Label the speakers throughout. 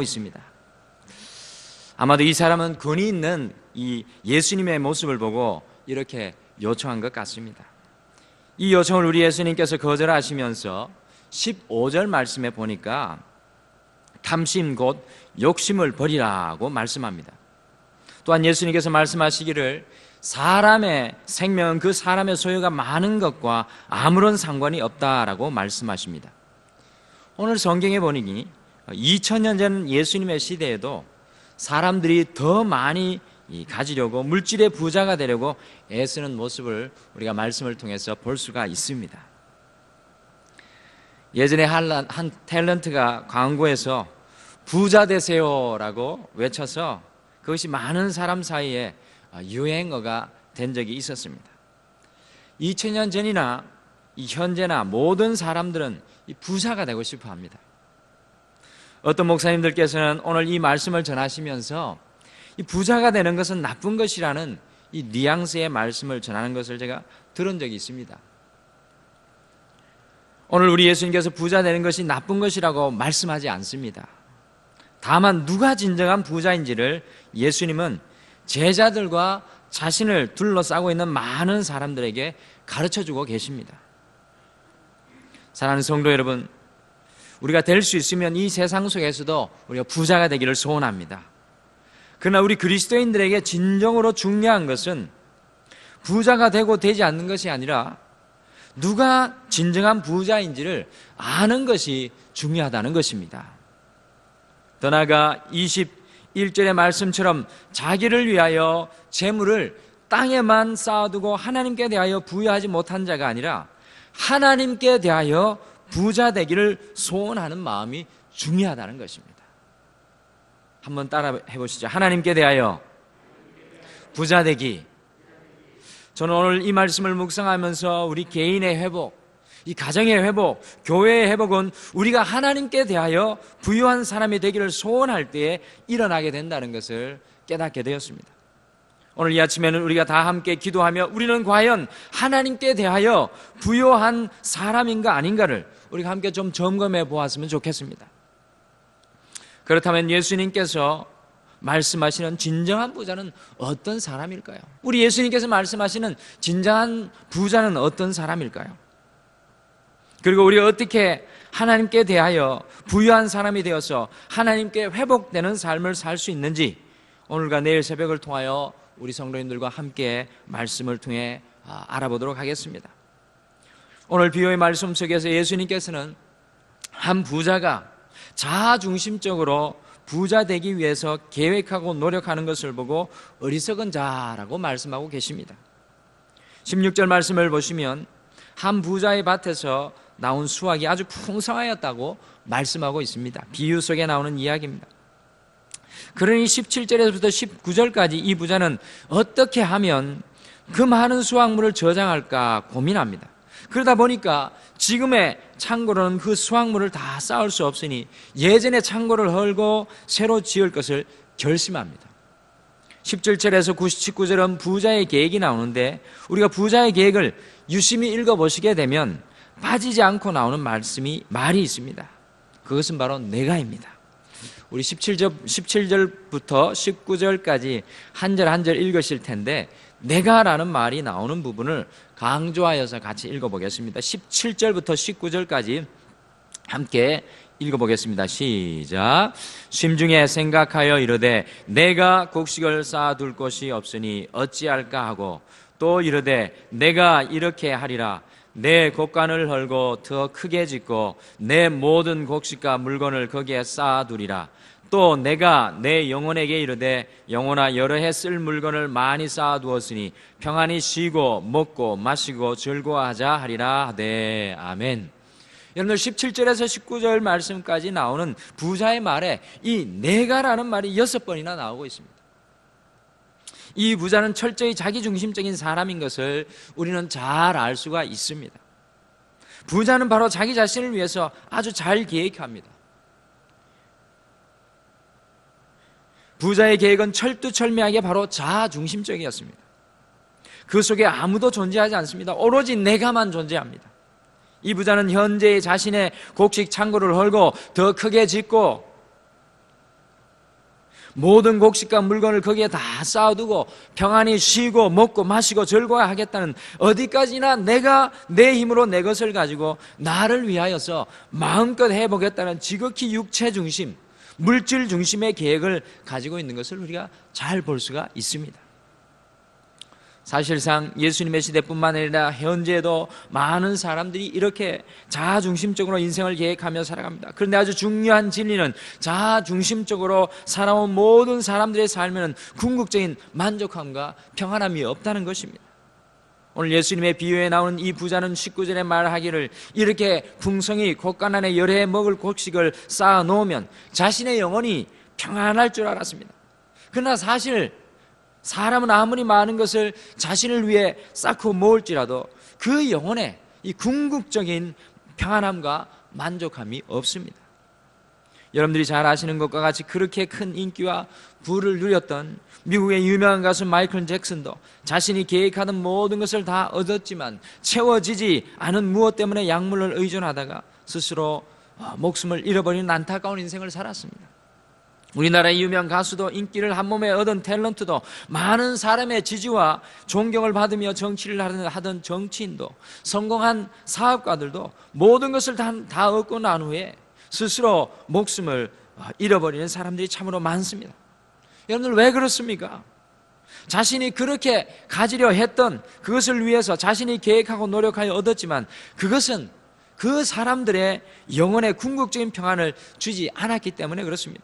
Speaker 1: 있습니다. 아마도 이 사람은 권위 있는 이 예수님의 모습을 보고 이렇게 요청한 것 같습니다. 이 요청을 우리 예수님께서 거절하시면서 15절 말씀에 보니까 탐심 곧 욕심을 버리라고 말씀합니다. 또한 예수님께서 말씀하시기를 사람의 생명은 그 사람의 소유가 많은 것과 아무런 상관이 없다라고 말씀하십니다. 오늘 성경에 보니 2000년 전 예수님의 시대에도 사람들이 더 많이 가지려고 물질의 부자가 되려고 애쓰는 모습을 우리가 말씀을 통해서 볼 수가 있습니다. 예전에 한 탤런트가 광고에서 부자 되세요라고 외쳐서 그것이 많은 사람 사이에 유행어가 된 적이 있었습니다. 2000년 전이나 현재나 모든 사람들은 부자가 되고 싶어 합니다. 어떤 목사님들께서는 오늘 이 말씀을 전하시면서 이 부자가 되는 것은 나쁜 것이라는 이 뉘앙스의 말씀을 전하는 것을 제가 들은 적이 있습니다. 오늘 우리 예수님께서 부자 되는 것이 나쁜 것이라고 말씀하지 않습니다. 다만 누가 진정한 부자인지를 예수님은 제자들과 자신을 둘러싸고 있는 많은 사람들에게 가르쳐주고 계십니다. 사랑하는 성도 여러분, 우리가 될 수 있으면 이 세상 속에서도 우리가 부자가 되기를 소원합니다. 그러나 우리 그리스도인들에게 진정으로 중요한 것은 부자가 되고 되지 않는 것이 아니라 누가 진정한 부자인지를 아는 것이 중요하다는 것입니다. 더 나아가 21절의 말씀처럼 자기를 위하여 재물을 땅에만 쌓아두고 하나님께 대하여 부여하지 못한 자가 아니라 하나님께 대하여 부자 되기를 소원하는 마음이 중요하다는 것입니다. 한번 따라 해보시죠. 하나님께 대하여 부자 되기. 저는 오늘 이 말씀을 묵상하면서 우리 개인의 회복, 이 가정의 회복, 교회의 회복은 우리가 하나님께 대하여 부유한 사람이 되기를 소원할 때에 일어나게 된다는 것을 깨닫게 되었습니다. 오늘 이 아침에는 우리가 다 함께 기도하며 우리는 과연 하나님께 대하여 부유한 사람인가 아닌가를 우리가 함께 좀 점검해 보았으면 좋겠습니다. 그렇다면 예수님께서 말씀하시는 진정한 부자는 어떤 사람일까요? 우리 예수님께서 말씀하시는 진정한 부자는 어떤 사람일까요? 그리고 우리가 어떻게 하나님께 대하여 부유한 사람이 되어서 하나님께 회복되는 삶을 살 수 있는지 오늘과 내일 새벽을 통하여 우리 성도님들과 함께 말씀을 통해 알아보도록 하겠습니다. 오늘 비유의 말씀 속에서 예수님께서는 한 부자가 자아중심적으로 부자 되기 위해서 계획하고 노력하는 것을 보고 어리석은 자라고 말씀하고 계십니다. 16절 말씀을 보시면 한 부자의 밭에서 나온 수확이 아주 풍성하였다고 말씀하고 있습니다. 비유 속에 나오는 이야기입니다. 그러니 17절에서부터 19절까지 이 부자는 어떻게 하면 그 많은 수확물을 저장할까 고민합니다. 그러다 보니까 지금의 창고로는 그 수확물을 다 쌓을 수 없으니 예전의 창고를 헐고 새로 지을 것을 결심합니다. 17절에서 19절은 부자의 계획이 나오는데 우리가 부자의 계획을 유심히 읽어보시게 되면 빠지지 않고 나오는 말이 있습니다. 그것은 바로 내가입니다. 우리 17절부터 19절까지 한 절 한 절 읽으실 텐데 내가라는 말이 나오는 부분을 강조하여서 같이 읽어보겠습니다. 17절부터 19절까지 함께 읽어보겠습니다. 시작. 심중에 생각하여 이르되 내가 곡식을 쌓아둘 곳이 없으니 어찌할까 하고 또 이르되 내가 이렇게 하리라. 내 곡간을 헐고 더 크게 짓고 내 모든 곡식과 물건을 거기에 쌓아두리라. 또 내가 내 영혼에게 이르되 영혼아 여러 해 쓸 물건을 많이 쌓아두었으니 평안히 쉬고 먹고 마시고 즐거워하자 하리라 하되 아멘. 여러분들 17절에서 19절 말씀까지 나오는 부자의 말에 이 내가라는 말이 6번이나 나오고 있습니다. 이 부자는 철저히 자기중심적인 사람인 것을 우리는 잘 알 수가 있습니다. 부자는 바로 자기 자신을 위해서 아주 잘 계획합니다. 부자의 계획은 철두철미하게 바로 자아중심적이었습니다. 그 속에 아무도 존재하지 않습니다. 오로지 내가만 존재합니다. 이 부자는 현재의 자신의 곡식 창고를 헐고 더 크게 짓고 모든 곡식과 물건을 거기에 다 쌓아두고 평안히 쉬고 먹고 마시고 즐거워하겠다는, 어디까지나 내가 내 힘으로 내 것을 가지고 나를 위하여서 마음껏 해보겠다는 지극히 육체 중심, 물질 중심의 계획을 가지고 있는 것을 우리가 잘 볼 수가 있습니다. 사실상 예수님의 시대뿐만 아니라 현재도 많은 사람들이 이렇게 자아중심적으로 인생을 계획하며 살아갑니다. 그런데 아주 중요한 진리는 자아중심적으로 살아온 모든 사람들의 삶에는 궁극적인 만족함과 평안함이 없다는 것입니다. 오늘 예수님의 비유에 나오는 이 부자는 19절에 말하기를, 이렇게 풍성히 곳간안에 여러 해 먹을 곡식을 쌓아 놓으면 자신의 영혼이 평안할 줄 알았습니다. 그러나 사실 사람은 아무리 많은 것을 자신을 위해 쌓고 모을지라도 그 영혼에 이 궁극적인 평안함과 만족함이 없습니다. 여러분들이 잘 아시는 것과 같이 그렇게 큰 인기와 부를 누렸던 미국의 유명한 가수 마이클 잭슨도 자신이 계획하던 모든 것을 다 얻었지만 채워지지 않은 무엇 때문에 약물을 의존하다가 스스로 목숨을 잃어버리는 안타까운 인생을 살았습니다. 우리나라의 유명 가수도, 인기를 한 몸에 얻은 탤런트도, 많은 사람의 지지와 존경을 받으며 정치를 하던 정치인도, 성공한 사업가들도 모든 것을 다 얻고 난 후에 스스로 목숨을 잃어버리는 사람들이 참으로 많습니다. 여러분들 왜 그렇습니까? 자신이 그렇게 가지려 했던 그것을 위해서 자신이 계획하고 노력하여 얻었지만 그것은 그 사람들의 영혼의 궁극적인 평안을 주지 않았기 때문에 그렇습니다.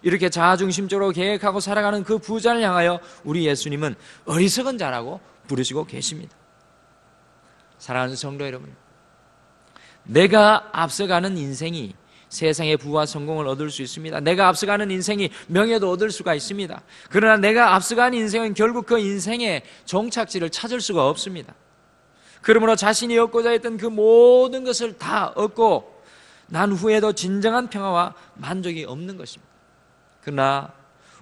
Speaker 1: 이렇게 자아중심적으로 계획하고 살아가는 그 부자를 향하여 우리 예수님은 어리석은 자라고 부르시고 계십니다. 사랑하는 성도 여러분, 내가 앞서가는 인생이 세상의 부와 성공을 얻을 수 있습니다. 내가 앞서가는 인생이 명예도 얻을 수가 있습니다. 그러나 내가 앞서가는 인생은 결국 그 인생의 종착지를 찾을 수가 없습니다. 그러므로 자신이 얻고자 했던 그 모든 것을 다 얻고 난 후에도 진정한 평화와 만족이 없는 것입니다. 그러나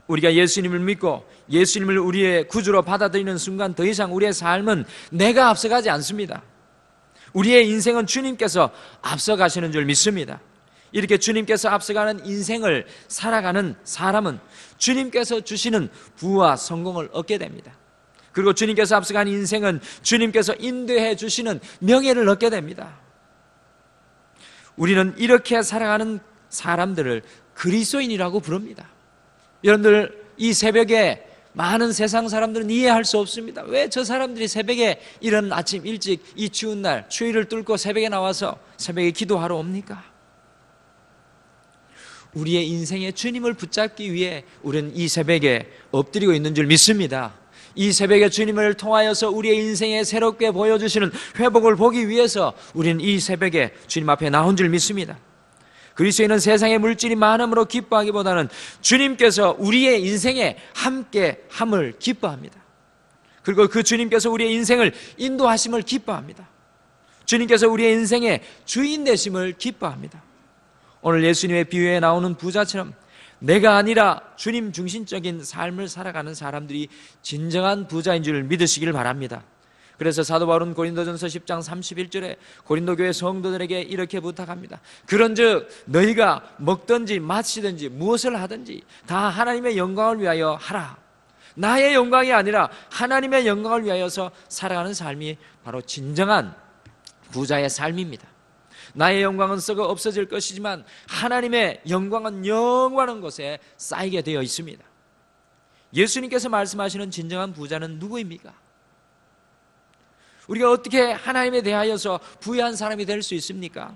Speaker 1: 우리가 예수님을 믿고 예수님을 우리의 구주로 받아들이는 순간 더 이상 우리의 삶은 내가 앞서가지 않습니다. 우리의 인생은 주님께서 앞서가시는 줄 믿습니다. 이렇게 주님께서 앞서가는 인생을 살아가는 사람은 주님께서 주시는 부와 성공을 얻게 됩니다. 그리고 주님께서 앞서가는 인생은 주님께서 인도해 주시는 명예를 얻게 됩니다. 우리는 이렇게 살아가는 사람들을 그리스도인이라고 부릅니다. 여러분들, 이 새벽에 많은 세상 사람들은 이해할 수 없습니다. 왜 저 사람들이 새벽에 이런 아침 일찍 이 추운 날 추위를 뚫고 새벽에 나와서 새벽에 기도하러 옵니까? 우리의 인생에 주님을 붙잡기 위해 우리는 이 새벽에 엎드리고 있는 줄 믿습니다. 이 새벽에 주님을 통하여서 우리의 인생에 새롭게 보여주시는 회복을 보기 위해서 우리는 이 새벽에 주님 앞에 나온 줄 믿습니다. 그리스도인은 세상의 물질이 많음으로 기뻐하기보다는 주님께서 우리의 인생에 함께함을 기뻐합니다. 그리고 그 주님께서 우리의 인생을 인도하심을 기뻐합니다. 주님께서 우리의 인생의 주인 되심을 기뻐합니다. 오늘 예수님의 비유에 나오는 부자처럼 내가 아니라 주님 중심적인 삶을 살아가는 사람들이 진정한 부자인 줄 믿으시길 바랍니다. 그래서 사도 바울은 고린도전서 10장 31절에 고린도 교회 성도들에게 이렇게 부탁합니다. 그런즉 너희가 먹든지 마시든지 무엇을 하든지 다 하나님의 영광을 위하여 하라. 나의 영광이 아니라 하나님의 영광을 위하여서 살아가는 삶이 바로 진정한 부자의 삶입니다. 나의 영광은 썩어 없어질 것이지만 하나님의 영광은 영원한 곳에 쌓이게 되어 있습니다. 예수님께서 말씀하시는 진정한 부자는 누구입니까? 우리가 어떻게 하나님에 대하여서 부유한 사람이 될 수 있습니까?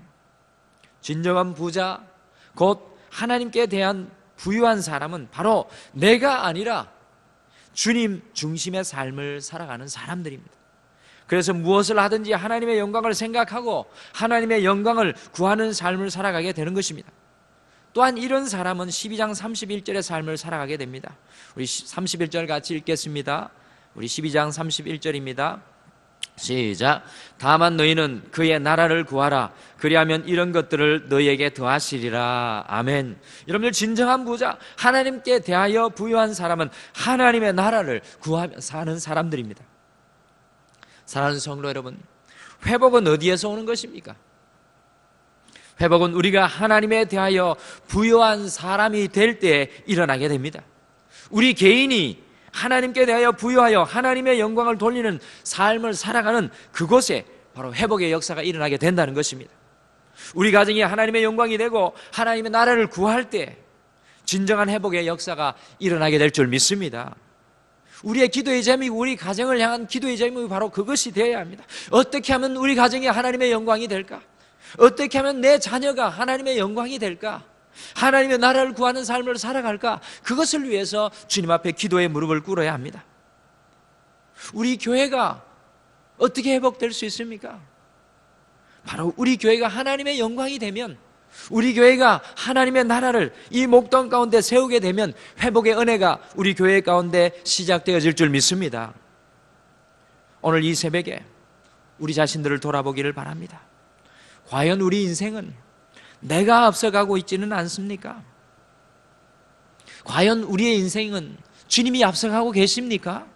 Speaker 1: 진정한 부자, 곧 하나님께 대한 부유한 사람은 바로 내가 아니라 주님 중심의 삶을 살아가는 사람들입니다. 그래서 무엇을 하든지 하나님의 영광을 생각하고 하나님의 영광을 구하는 삶을 살아가게 되는 것입니다. 또한 이런 사람은 12장 31절의 삶을 살아가게 됩니다. 우리 31절 같이 읽겠습니다. 우리 12장 31절입니다. 시작. 다만 너희는 그의 나라를 구하라. 그리하면 이런 것들을 너희에게 더하시리라. 아멘. 여러분들, 진정한 부자, 하나님께 대하여 부유한 사람은 하나님의 나라를 구하며 사는 사람들입니다. 사랑하는 성도 여러분, 회복은 어디에서 오는 것입니까? 회복은 우리가 하나님에 대하여 부요한 사람이 될 때 일어나게 됩니다. 우리 개인이 하나님께 대하여 부요하여 하나님의 영광을 돌리는 삶을 살아가는 그곳에 바로 회복의 역사가 일어나게 된다는 것입니다. 우리 가정이 하나님의 영광이 되고 하나님의 나라를 구할 때 진정한 회복의 역사가 일어나게 될 줄 믿습니다. 우리의 기도의 제목이, 우리 가정을 향한 기도의 제목이 바로 그것이 되어야 합니다. 어떻게 하면 우리 가정이 하나님의 영광이 될까? 어떻게 하면 내 자녀가 하나님의 영광이 될까? 하나님의 나라를 구하는 삶을 살아갈까? 그것을 위해서 주님 앞에 기도의 무릎을 꿇어야 합니다. 우리 교회가 어떻게 회복될 수 있습니까? 바로 우리 교회가 하나님의 영광이 되면, 우리 교회가 하나님의 나라를 이 목동 가운데 세우게 되면 회복의 은혜가 우리 교회 가운데 시작되어질 줄 믿습니다. 오늘 이 새벽에 우리 자신들을 돌아보기를 바랍니다. 과연 우리 인생은 내가 앞서가고 있지는 않습니까? 과연 우리의 인생은 주님이 앞서가고 계십니까?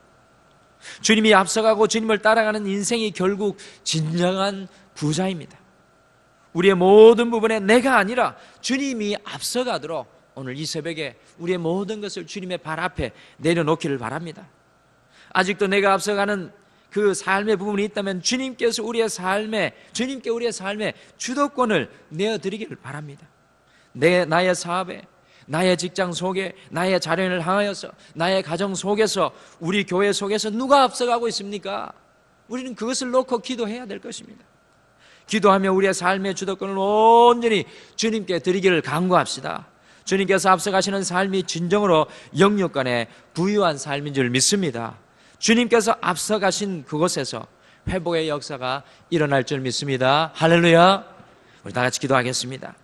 Speaker 1: 주님이 앞서가고 주님을 따라가는 인생이 결국 진정한 부자입니다. 우리의 모든 부분에 내가 아니라 주님이 앞서가도록 오늘 이 새벽에 우리의 모든 것을 주님의 발 앞에 내려놓기를 바랍니다. 아직도 내가 앞서가는 그 삶의 부분이 있다면 주님께 우리의 삶에 주도권을 내어드리기를 바랍니다. 나의 사업에, 나의 직장 속에, 나의 자녀를 향하여서, 나의 가정 속에서, 우리 교회 속에서 누가 앞서가고 있습니까? 우리는 그것을 놓고 기도해야 될 것입니다. 기도하며 우리의 삶의 주도권을 온전히 주님께 드리기를 간구합시다. 주님께서 앞서가시는 삶이 진정으로 영육간에 부유한 삶인 줄 믿습니다. 주님께서 앞서가신 그곳에서 회복의 역사가 일어날 줄 믿습니다. 할렐루야. 우리 다 같이 기도하겠습니다.